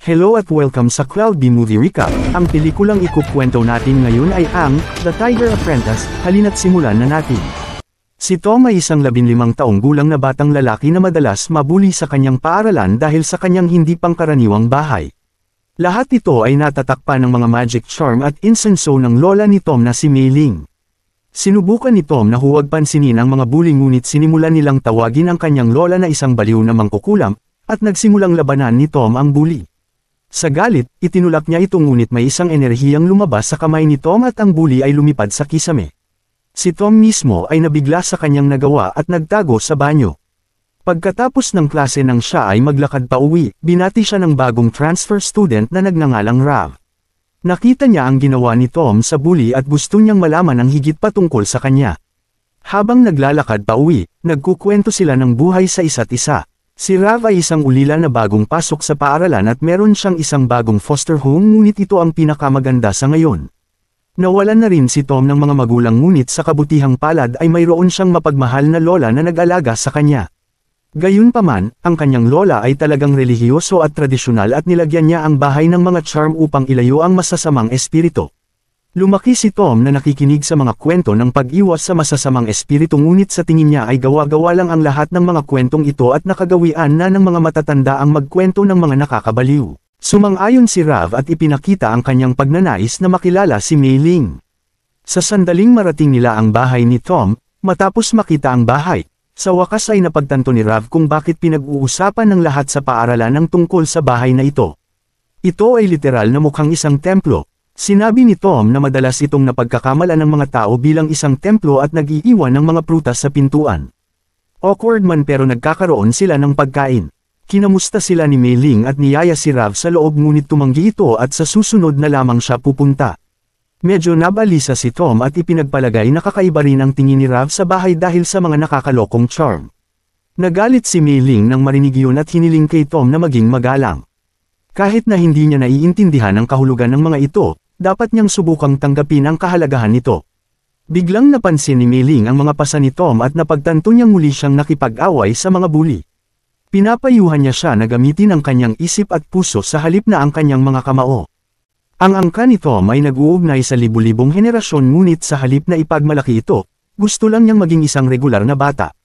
Hello at welcome sa Cloud B Movie Recap. Ang pelikulang ikukwento natin ngayon ay ang The Tiger Apprentice. Halina't simulan na natin. Si Tom ay isang 15 taong gulang na batang lalaki na madalas mabuli sa kanyang paaralan dahil sa kanyang hindi pangkaraniwang bahay. Lahat ito ay natatakpan ng mga magic charm at insenso ng lola ni Tom na si Mei Ling. Sinubukan ni Tom na huwag pansinin ang mga bully ngunit sinimulan nilang tawagin ang kanyang lola na isang baliw na mangkukulam, at nagsimulang labanan ni Tom ang bully. Sa galit, itinulak niya ito ngunit may isang enerhiyang lumabas sa kamay ni Tom at ang bully ay lumipad sa kisame. Si Tom mismo ay nabigla sa kanyang nagawa at nagtago sa banyo. Pagkatapos ng klase nang siya ay maglakad pa uwi, binati siya ng bagong transfer student na nagngangalang Rav. Nakita niya ang ginawa ni Tom sa bully at gusto niyang malaman ang higit pa tungkol sa kanya. Habang naglalakad pa uwi, nagkukwento sila ng buhay sa isa't isa. Si Rav ay isang ulila na bagong pasok sa paaralan at meron siyang isang bagong foster home ngunit ito ang pinakamaganda sa ngayon. Nawalan na rin si Tom ng mga magulang ngunit sa kabutihang palad ay mayroon siyang mapagmahal na lola na nag-alaga sa kanya. Gayunpaman, ang kanyang lola ay talagang relihiyoso at tradisyonal at nilagyan niya ang bahay ng mga charm upang ilayo ang masasamang espiritu. Lumaki si Tom na nakikinig sa mga kwento ng pag-iwas sa masasamang espiritu ngunit sa tingin niya ay gawa-gawa lang ang lahat ng mga kwentong ito at nakagawian na ng mga matatanda ang magkwento ng mga nakakabaliw. Sumang-ayon si Rav at ipinakita ang kanyang pagnanais na makilala si Mei Ling. Sa sandaling marating nila ang bahay ni Tom, matapos makita ang bahay, sa wakas ay napagtanto ni Rav kung bakit pinag-uusapan ng lahat sa paaralan ng tungkol sa bahay na ito. Ito ay literal na mukhang isang templo. Sinabi ni Tom na madalas itong napagkakamalan ng mga tao bilang isang templo at nag-iiwan ng mga prutas sa pintuan. Awkward man pero nagkakaroon sila ng pagkain. Kinamusta sila ni Mei Ling at niyaya si Rav sa loob ngunit tumanggi ito at sa susunod na lamang siya pupunta. Medyo nabalisa si Tom at ipinagpalagay na kakaiba rin ang tingin ni Rav sa bahay dahil sa mga nakakalokong charm. Nagalit si Mei Ling nang marinig yun at hiniling kay Tom na maging magalang. Kahit na hindi niya naiintindihan ang kahulugan ng mga ito, dapat niyang subukang tanggapin ang kahalagahan nito. Biglang napansin ni Mei Ling ang mga pasa ni Tom at napagtanto niyang muli siyang nakipag-away sa mga bully. Pinapayuhan niya siya na gamitin ang kanyang isip at puso sa halip na ang kanyang mga kamao. Ang angka ni Tom ay nag-uugnay sa libu-libong henerasyon ngunit sa halip na ipagmalaki ito, gusto lang niyang maging isang regular na bata.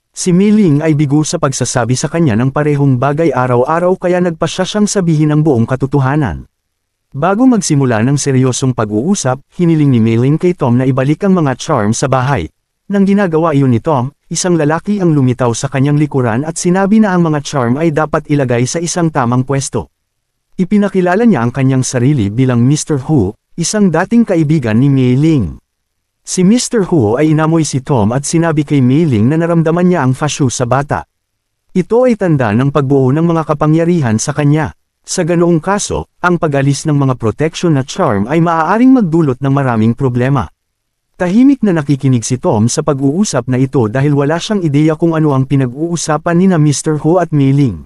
Si Mei Ling ay bigo sa pagsasabi sa kanya ng parehong bagay araw-araw kaya nagpasya siyang sabihin ang buong katotohanan. Bago magsimula ng seryosong pag-uusap, hiniling ni Mei Ling kay Tom na ibalik ang mga charm sa bahay. Nang ginagawa iyon ni Tom, isang lalaki ang lumitaw sa kanyang likuran at sinabi na ang mga charm ay dapat ilagay sa isang tamang pwesto. Ipinakilala niya ang kanyang sarili bilang Mr. Hu, isang dating kaibigan ni Mei Ling. Si Mr. Hu ay inamoy si Tom at sinabi kay Mei Ling na naramdaman niya ang fasyu sa bata. Ito ay tanda ng pagbuo ng mga kapangyarihan sa kanya. Sa ganoong kaso, ang pag-alis ng mga protection na charm ay maaaring magdulot ng maraming problema. Tahimik na nakikinig si Tom sa pag-uusap na ito dahil wala siyang ideya kung ano ang pinag-uusapan ni na Mr. Hu at Mei Ling.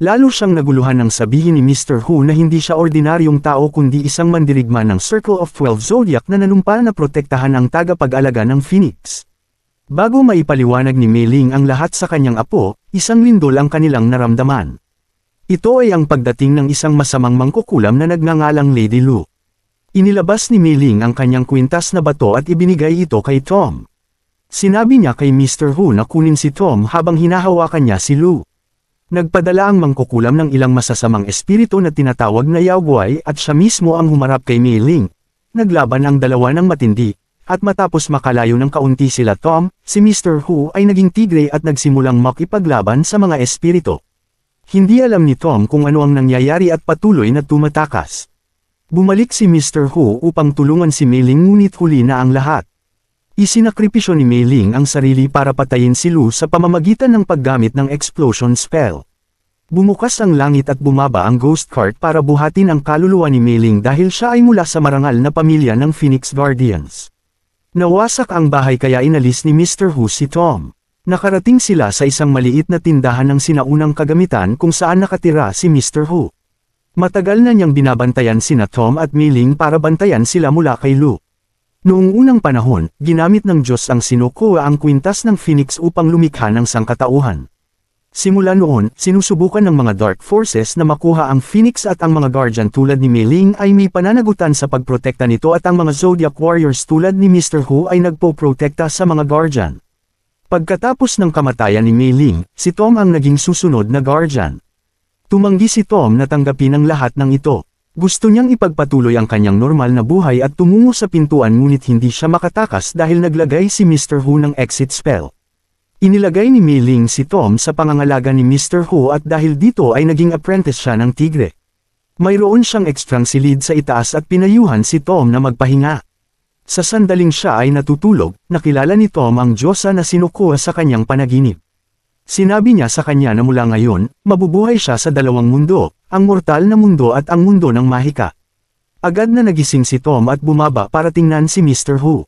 Lalo siyang naguluhan nang sabihin ni Mr. Hu na hindi siya ordinaryong tao kundi isang mandirigma ng Circle of 12 Zodiac na nanumpa na protektahan ang tagapag-alaga ng Phoenix. Bago maipaliwanag ni Mei Ling ang lahat sa kanyang apo, isang lindol ang kanilang naramdaman. Ito ay ang pagdating ng isang masamang mangkukulam na nagngangalang Lady Lu. Inilabas ni Mei Ling ang kanyang kwintas na bato at ibinigay ito kay Tom. Sinabi niya kay Mr. Hu na kunin si Tom habang hinahawakan niya si Lu. Nagpadala ang mangkukulam ng ilang masasamang espiritu na tinatawag na Yaoguai at siya mismo ang humarap kay Mei Ling. Naglaban ang dalawa ng matindi, at matapos makalayo ng kaunti sila Tom, si Mr. Hu ay naging tigre at nagsimulang makipaglaban sa mga espiritu. Hindi alam ni Tom kung ano ang nangyayari at patuloy na tumatakas. Bumalik si Mr. Hu upang tulungan si Mei Ling ngunit huli na ang lahat. Isinakripisyo ni Mei Ling ang sarili para patayin si Lu sa pamamagitan ng paggamit ng explosion spell. Bumukas ang langit at bumaba ang ghost cart para buhatin ang kaluluwa ni Mei Ling dahil siya ay mula sa marangal na pamilya ng Phoenix Guardians. Nawasak ang bahay kaya inalis ni Mr. Hu si Tom. Nakarating sila sa isang maliit na tindahan ng sinaunang kagamitan kung saan nakatira si Mr. Hu. Matagal na niyang binabantayan sina Tom at Mei Ling para bantayan sila mula kay Lu. Noong unang panahon, ginamit ng Diyos ang sinukuha ang kwintas ng Phoenix upang lumikha ng sangkatauhan. Simula noon, sinusubukan ng mga Dark Forces na makuha ang Phoenix at ang mga Guardian tulad ni Mei Ling ay may pananagutan sa pagprotekta nito at ang mga Zodiac Warriors tulad ni Mr. Hu ay nagpo-protekta sa mga Guardian. Pagkatapos ng kamatayan ni Mei Ling, si Tom ang naging susunod na Guardian. Tumanggi si Tom na tanggapin ang lahat ng ito. Gusto niyang ipagpatuloy ang kanyang normal na buhay at tumungo sa pintuan ngunit hindi siya makatakas dahil naglagay si Mr. Hu ng exit spell. Inilagay ni Mei Ling si Tom sa pangangalaga ni Mr. Hu at dahil dito ay naging apprentice siya ng tigre. Mayroon siyang ekstrang silid sa itaas at pinayuhan si Tom na magpahinga. Sa sandaling siya ay natutulog, nakilala ni Tom ang Diyosa na sinukuha sa kanyang panaginip. Sinabi niya sa kanya na mula ngayon, mabubuhay siya sa dalawang mundo, ang mortal na mundo at ang mundo ng mahika. Agad na nagising si Tom at bumaba para tingnan si Mr. Hu.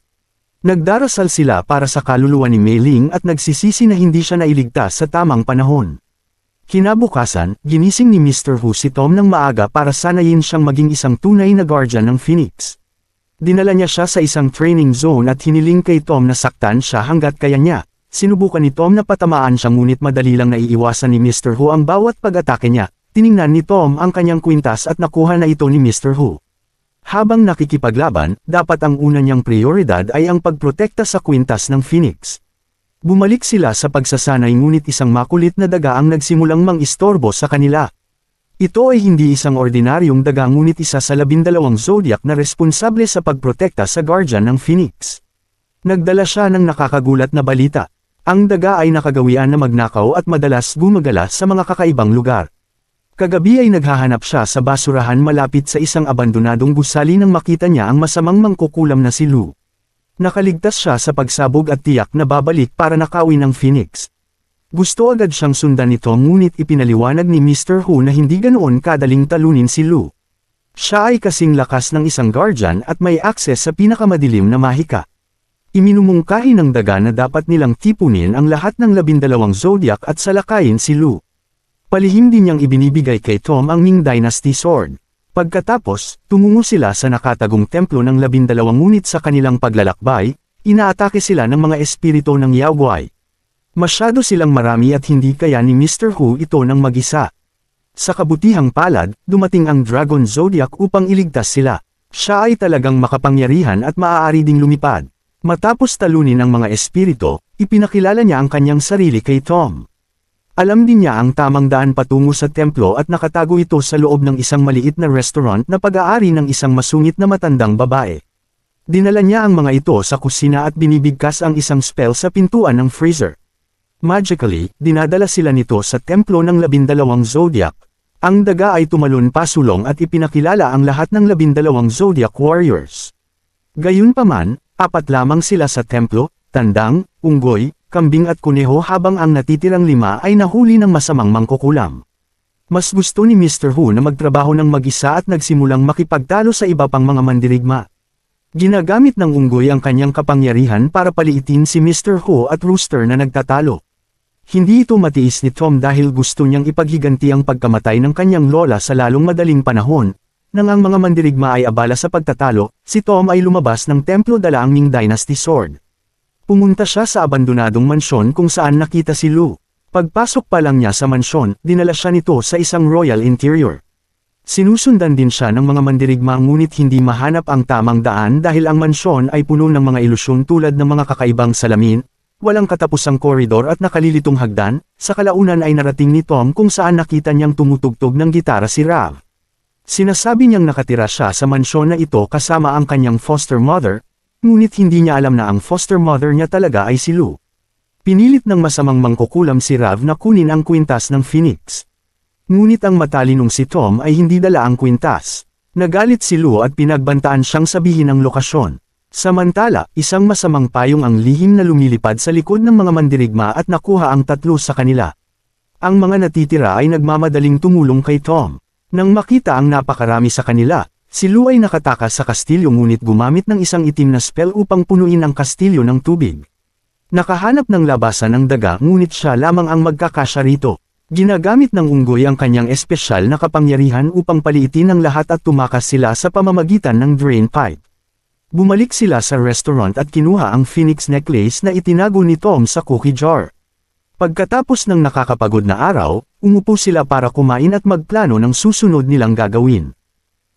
Nagdarasal sila para sa kaluluwa ni Mei Ling at nagsisisi na hindi siya nailigtas sa tamang panahon. Kinabukasan, ginising ni Mr. Hu si Tom ng maaga para sanayin siyang maging isang tunay na guardian ng Phoenix. Dinala niya siya sa isang training zone at hiniling kay Tom na saktan siya hanggat kaya niya. Sinubukan ni Tom na patamaan siya ngunit madali lang naiiwasan ni Mr. Hu ang bawat pag-atake niya. Tiningnan ni Tom ang kanyang kwintas at nakuha na ito ni Mr. Hu. Habang nakikipaglaban, dapat ang una niyang prioridad ay ang pagprotekta sa kwintas ng Phoenix. Bumalik sila sa pagsasanay ngunit isang makulit na daga ang nagsimulang mang-istorbo sa kanila. Ito ay hindi isang ordinaryong daga ngunit isa sa 12 zodiac na responsable sa pagprotekta sa Guardian ng Phoenix. Nagdala siya ng nakakagulat na balita. Ang daga ay nakagawian na magnakaw at madalas gumagala sa mga kakaibang lugar. Kagabi ay naghahanap siya sa basurahan malapit sa isang abandonadong gusali nang makita niya ang masamang mangkukulam na si Lu. Nakaligtas siya sa pagsabog at tiyak na babalik para nakawin ng Phoenix. Gusto agad siyang sundan nito ngunit ipinaliwanag ni Mr. Hu na hindi ganoon kadaling talunin si Lu. Siya ay kasing lakas ng isang guardian at may akses sa pinakamadilim na mahika. Iminumungkahi ng daga na dapat nilang tipunin ang lahat ng 12 zodiac at salakayin si Lu. Palihim din niyang ibinibigay kay Tom ang Ming Dynasty Sword. Pagkatapos, tumungo sila sa nakatagong templo ng 12 ngunit sa kanilang paglalakbay, inaatake sila ng mga espiritu ng Yaoguai. Masyado silang marami at hindi kaya ni Mr. Hu ito ng mag-isa. Sa kabutihang palad, dumating ang Dragon Zodiac upang iligtas sila. Siya ay talagang makapangyarihan at maaari ding lumipad. Matapos talunin ang mga espiritu, ipinakilala niya ang kanyang sarili kay Tom. Alam din niya ang tamang daan patungo sa templo at nakatago ito sa loob ng isang maliit na restaurant na pag-aari ng isang masungit na matandang babae. Dinala niya ang mga ito sa kusina at binibigkas ang isang spell sa pintuan ng freezer. Magically, dinadala sila nito sa templo ng 12 zodiac. Ang daga ay tumalon pasulong at ipinakilala ang lahat ng 12 zodiac warriors. Gayunpaman, 4 lamang sila sa templo, tandang, unggoy, kambing at kuneho habang ang natitirang 5 ay nahuli ng masamang mangkukulam. Mas gusto ni Mr. Hu na magtrabaho ng mag-isa at nagsimulang makipagtalo sa iba pang mga mandirigma. Ginagamit ng unggoy ang kanyang kapangyarihan para paliitin si Mr. Hu at Rooster na nagtatalo. Hindi ito matiis ni Tom dahil gusto niyang ipaghiganti ang pagkamatay ng kanyang lola sa lalong madaling panahon. Nang ang mga mandirigma ay abala sa pagtatalo, si Tom ay lumabas ng templo dala ang Ming Dynasty Sword. Pumunta siya sa abandonadong mansyon kung saan nakita si Lu. Pagpasok pa lang niya sa mansyon, dinala siya nito sa isang royal interior. Sinusundan din siya ng mga mandirigma ngunit hindi mahanap ang tamang daan dahil ang mansyon ay puno ng mga ilusyon tulad ng mga kakaibang salamin, walang katapusang koridor at nakalilitong hagdan. Sa kalaunan ay narating ni Tom kung saan nakita niyang tumutugtog ng gitara si Rav. Sinasabi niyang nakatira siya sa mansyon na ito kasama ang kanyang foster mother, ngunit hindi niya alam na ang foster mother niya talaga ay si Lu. Pinilit ng masamang mangkukulam si Rav na kunin ang kwintas ng Phoenix. Ngunit ang matalinong si Tom ay hindi dala ang kwintas. Nagalit si Lu at pinagbantaan siyang sabihin ang lokasyon. Samantala, isang masamang payong ang lihim na lumilipad sa likod ng mga mandirigma at nakuha ang 3 sa kanila. Ang mga natitira ay nagmamadaling tumulong kay Tom. Nang makita ang napakarami sa kanila, si Lu ay nakatakas sa kastilyo ngunit gumamit ng isang itim na spell upang punuin ang kastilyo ng tubig. Nakahanap ng labasan ng daga ngunit siya lamang ang magkakasya rito. Ginagamit ng unggoy ang kanyang espesyal na kapangyarihan upang paliitin ang lahat at tumakas sila sa pamamagitan ng drain pipe. Bumalik sila sa restaurant at kinuha ang Phoenix necklace na itinago ni Tom sa cookie jar. Pagkatapos ng nakakapagod na araw, umupo sila para kumain at magplano ng susunod nilang gagawin.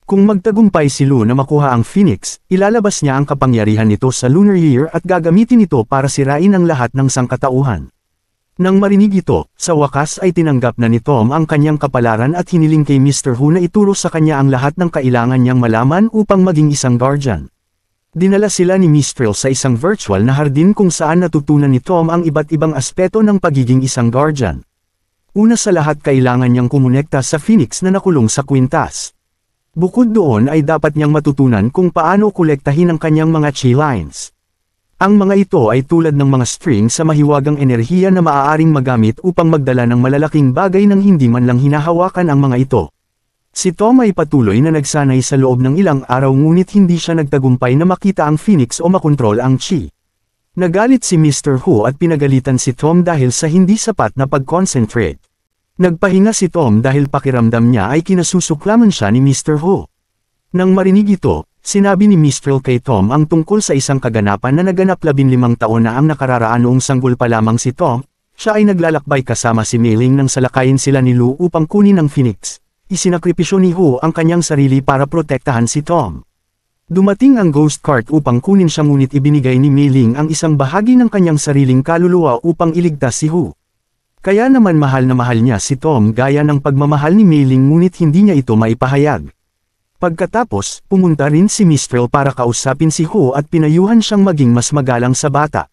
Kung magtagumpay si Lu na makuha ang Phoenix, ilalabas niya ang kapangyarihan nito sa Lunar Year at gagamitin ito para sirain ang lahat ng sangkatauhan. Nang marinig ito, sa wakas ay tinanggap na ni Tom ang kanyang kapalaran at hiniling kay Mr. Hu na ituro sa kanya ang lahat ng kailangan niyang malaman upang maging isang guardian. Dinala sila ni Mistral sa isang virtual na hardin kung saan natutunan ni Tom ang iba't ibang aspeto ng pagiging isang guardian. Una sa lahat, kailangan niyang kumonekta sa Phoenix na nakulong sa kwintas. Bukod doon ay dapat niyang matutunan kung paano kolektahin ang kanyang mga chi lines. Ang mga ito ay tulad ng mga string sa mahiwagang enerhiya na maaaring magamit upang magdala ng malalaking bagay nang hindi man lang hinahawakan ang mga ito. Si Tom ay patuloy na nagsanay sa loob ng ilang araw ngunit hindi siya nagtagumpay na makita ang Phoenix o makontrol ang chi. Nagalit si Mr. Hu at pinagalitan si Tom dahil sa hindi sapat na pag-concentrate. Nagpahinga si Tom dahil pakiramdam niya ay kinasusuklaman siya ni Mr. Hu. Nang marinig ito, sinabi ni Mistral kay Tom ang tungkol sa isang kaganapan na naganap 15 taon na ang nakararaan noong sanggol pa lamang si Tom. Siya ay naglalakbay kasama si Mei-ling nang salakayin sila ni Lu upang kunin ang Phoenix. Isinakripisyo ni Hu ang kanyang sarili para protektahan si Tom. Dumating ang ghost cart upang kunin siya ngunit ibinigay ni Mei-ling ang isang bahagi ng kanyang sariling kaluluwa upang iligtas si Hu. Kaya naman mahal na mahal niya si Tom gaya ng pagmamahal ni Mei-ling ngunit hindi niya ito maipahayag. Pagkatapos, pumunta rin si Mistral para kausapin si Hu at pinayuhan siyang maging mas magalang sa bata.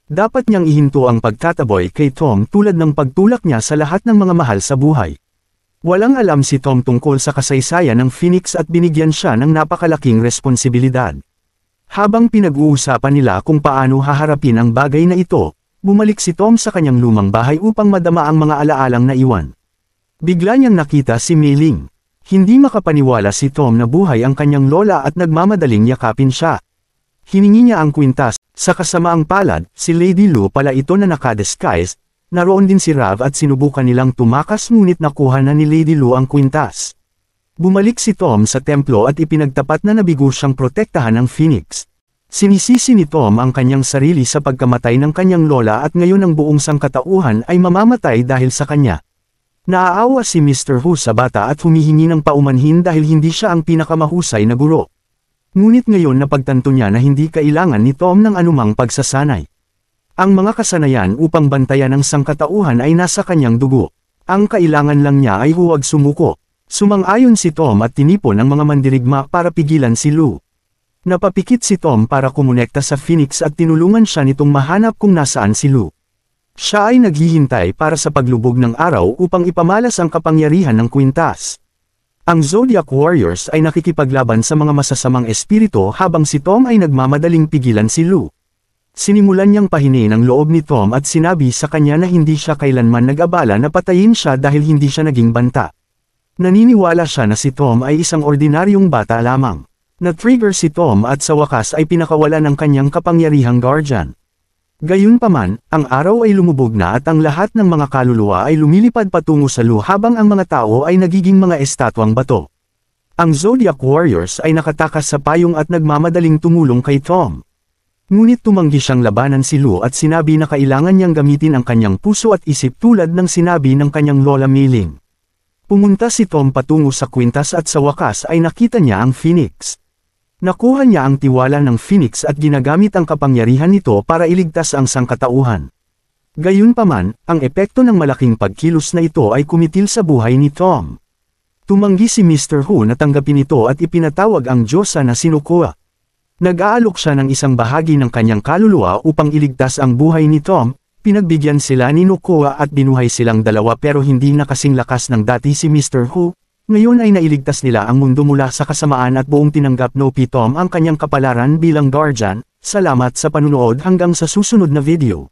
Dapat niyang ihinto ang pagtataboy kay Tom tulad ng pagtulak niya sa lahat ng mga mahal sa buhay. Walang alam si Tom tungkol sa kasaysayan ng Phoenix at binigyan siya ng napakalaking responsibilidad. Habang pinag-uusapan nila kung paano haharapin ang bagay na ito, bumalik si Tom sa kanyang lumang bahay upang madama ang mga alaalang naiwan. Bigla niyang nakita si Mei-ling. Hindi makapaniwala si Tom na buhay ang kanyang lola at nagmamadaling yakapin siya. Hiningi niya ang kwintas. Sa kasamaang palad, si Lady Lu pala ito na nakadisguise. Naroon din si Rav at sinubukan nilang tumakas ngunit nakuha na ni Lady Lu ang kwintas. Bumalik si Tom sa templo at ipinagtapat na nabigo siyang protektahan ng Phoenix. Sinisisi ni Tom ang kanyang sarili sa pagkamatay ng kanyang lola at ngayon ang buong sangkatauhan ay mamamatay dahil sa kanya. Naaawa si Mr. Hu sa bata at humihingi ng paumanhin dahil hindi siya ang pinakamahusay na guro. Ngunit ngayon napagtanto niya na hindi kailangan ni Tom ng anumang pagsasanay. Ang mga kasanayan upang bantayan ang sangkatauhan ay nasa kanyang dugo. Ang kailangan lang niya ay huwag sumuko. Sumang-ayon si Tom at tinipon ang mga mandirigma para pigilan si Lu. Napapikit si Tom para kumonekta sa Phoenix at tinulungan siya nitong mahanap kung nasaan si Lu. Siya ay naghihintay para sa paglubog ng araw upang ipamalas ang kapangyarihan ng kwintas. Ang Zodiac Warriors ay nakikipaglaban sa mga masasamang espiritu habang si Tom ay nagmamadaling pigilan si Lu. Sinimulan niyang pahinin ang loob ni Tom at sinabi sa kanya na hindi siya kailanman nag-abala na patayin siya dahil hindi siya naging banta. Naniniwala siya na si Tom ay isang ordinaryong bata lamang. Na-trigger si Tom at sa wakas ay pinakawalan ng kanyang kapangyarihang guardian. Gayunpaman, ang araw ay lumubog na at ang lahat ng mga kaluluwa ay lumilipad patungo sa Lu habang ang mga tao ay nagiging mga estatwang bato. Ang Zodiac Warriors ay nakatakas sa payong at nagmamadaling tumulong kay Tom. Ngunit tumanggi siyang labanan si Lu at sinabi na kailangan niyang gamitin ang kanyang puso at isip tulad ng sinabi ng kanyang lola Mei-ling. Pumunta si Tom patungo sa kwintas at sa wakas ay nakita niya ang Phoenix. Nakuha niya ang tiwala ng Phoenix at ginagamit ang kapangyarihan nito para iligtas ang sangkatauhan. Gayunpaman, ang epekto ng malaking pagkilos na ito ay kumitil sa buhay ni Tom. Tumanggi si Mr. Hu na tanggapin ito at ipinatawag ang Diyosa na si Nukoa. Nag-aalok siya ng isang bahagi ng kanyang kaluluwa upang iligtas ang buhay ni Tom. Pinagbigyan sila ni Nukoa at binuhay silang dalawa pero hindi na kasing lakas ng dati si Mr. Hu. Ngayon ay nailigtas nila ang mundo mula sa kasamaan at buong tinanggap ni Tom ang kanyang kapalaran bilang guardian. Salamat sa panunood hanggang sa susunod na video.